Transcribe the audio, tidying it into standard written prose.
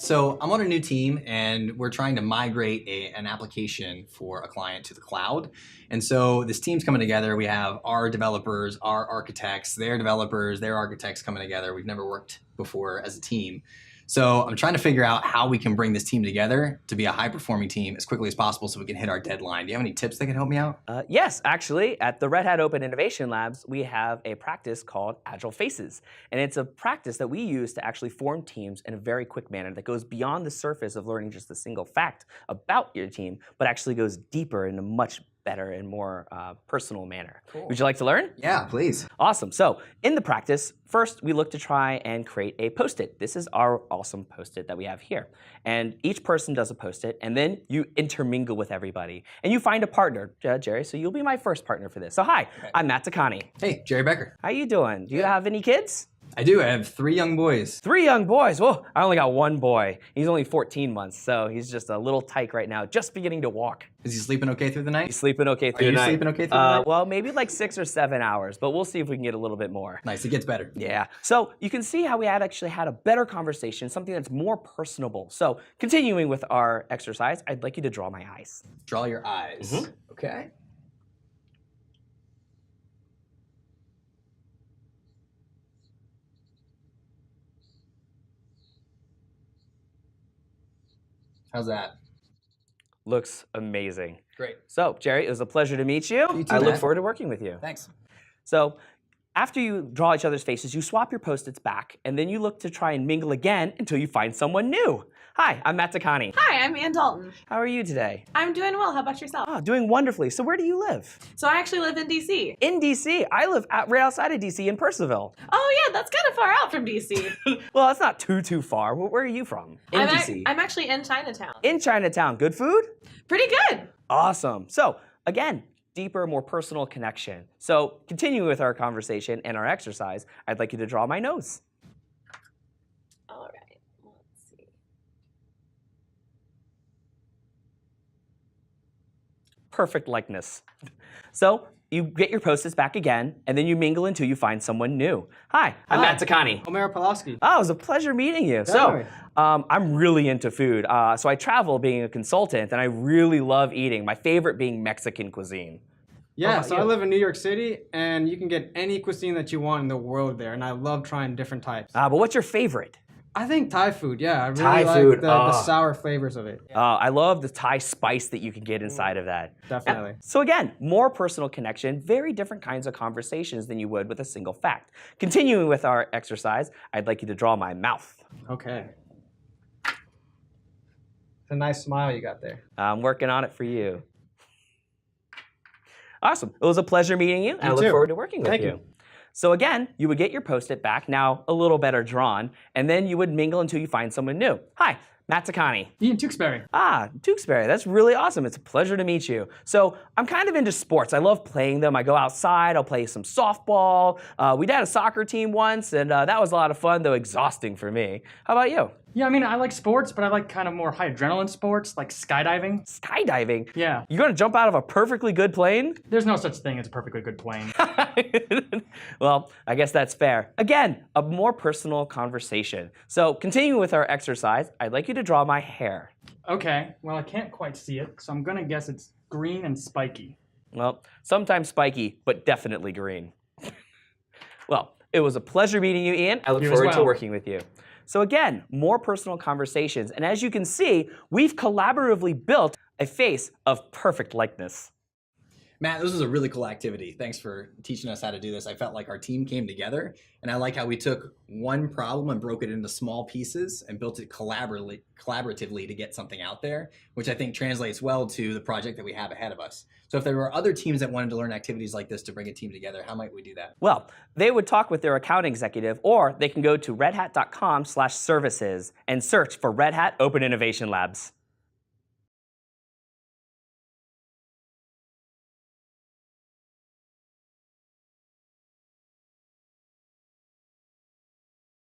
So I'm on a new team and we're trying to migrate an application for a client to the cloud. And so this team's coming together. We have our developers, our architects, their developers, their architects coming together. We've never worked before as a team. So I'm trying to figure out how we can bring this team together to be a high-performing team as quickly as possible so we can hit our deadline. Do you have any tips that can help me out? Yes, actually, at the Red Hat Open Innovation Labs, we have a practice called Agile Faces. And it's a practice that we use to actually form teams in a very quick manner that goes beyond the surface of learning just a single fact about your team, but actually goes deeper in a much better and more personal manner. Cool. Would you like to learn? Yeah, please. Awesome. So in the practice, first we look to try and create a post-it. This is our awesome post-it that we have here. And each person does a post-it, and then you intermingle with everybody. And you find a partner, Jerry, so you'll be my first partner for this. So hi, okay. I'm Matt Takane. Hey, Jerry Becker. How you doing? Do you have any kids? I do. I have 3 young boys. 3 young boys? Whoa, I only got 1 boy. He's only 14 months, so he's just a little tyke right now, just beginning to walk. Is he sleeping okay through the night? He's sleeping okay through the night. Are you sleeping okay through the night? Well, maybe like 6 or 7 hours, but we'll see if we can get a little bit more. Nice, it gets better. Yeah, so you can see how we had actually had a better conversation, something that's more personable. So continuing with our exercise, I'd like you to draw my eyes. Draw your eyes. Mm-hmm. Okay. How's that? Looks amazing. Great. So, Jerry, it was a pleasure to meet you. You too, I look Matt. forward to working with you. Thanks. So, after you draw each other's faces, you swap your Post-its back, and then you look to try and mingle again until you find someone new. Hi, I'm Matt Takane. Hi, I'm Ann Dalton. How are you today? I'm doing well. How about yourself? Oh, doing wonderfully. So where do you live? So I actually live in D.C. In D.C. I live right outside of D.C. in Percival. Oh yeah, that's kind of far out from D.C. Well, that's not too far. Where are you from? In D.C. I'm actually in Chinatown. In Chinatown. Good food? Pretty good. Awesome. So again, deeper, more personal connection. So continuing with our conversation and our exercise, I'd like you to draw my nose. All right. Let's see. Perfect likeness. So you get your Post-its back again, and then you mingle until you find someone new. Hi, I'm Matt Takane. Omer Pulaski. Oh, it was a pleasure meeting you. So I'm really into food. So I travel being a consultant, and I really love eating. My favorite being Mexican cuisine. Yeah, so I live in New York City, and you can get any cuisine that you want in the world there, and I love trying different types. But what's your favorite? I think Thai food, yeah. I really Thai like food, the sour flavors of it. I love the Thai spice that you can get inside of that. Definitely. So again, more personal connection, very different kinds of conversations than you would with a single fact. Continuing with our exercise, I'd like you to draw my mouth. Okay. It's a nice smile you got there. I'm working on it for you. Awesome. It was a pleasure meeting you, and I look too. forward to working with Thank you. So again, you would get your Post-it back, now a little better drawn, and then you would mingle until you find someone new. Hi, Matt Takane. Ian Tewksbury. Ah, Tewksbury, that's really awesome. It's a pleasure to meet you. So I'm kind of into sports. I love playing them. I go outside, I'll play some softball. We had a soccer team once, and that was a lot of fun, though exhausting for me. How about you? Yeah, I mean, I like sports, but I like kind of more high adrenaline sports, like skydiving. Skydiving? Yeah. You're gonna jump out of a perfectly good plane? There's no such thing as a perfectly good plane. Well, I guess that's fair. Again, a more personal conversation. So continuing with our exercise, I'd like you to draw my hair. Okay, well, I can't quite see it, so I'm gonna guess it's green and spiky. Well, sometimes spiky, but definitely green. Well, it was a pleasure meeting you, Ian. I look forward to working with you. So again, more personal conversations. And as you can see, we've collaboratively built a face of perfect likeness. Matt, this was a really cool activity. Thanks for teaching us how to do this. I felt like our team came together, and I like how we took one problem and broke it into small pieces and built it collaboratively to get something out there, which I think translates well to the project that we have ahead of us. So if there were other teams that wanted to learn activities like this to bring a team together, how might we do that? Well, they would talk with their account executive, or they can go to redhat.com/services and search for Red Hat Open Innovation Labs.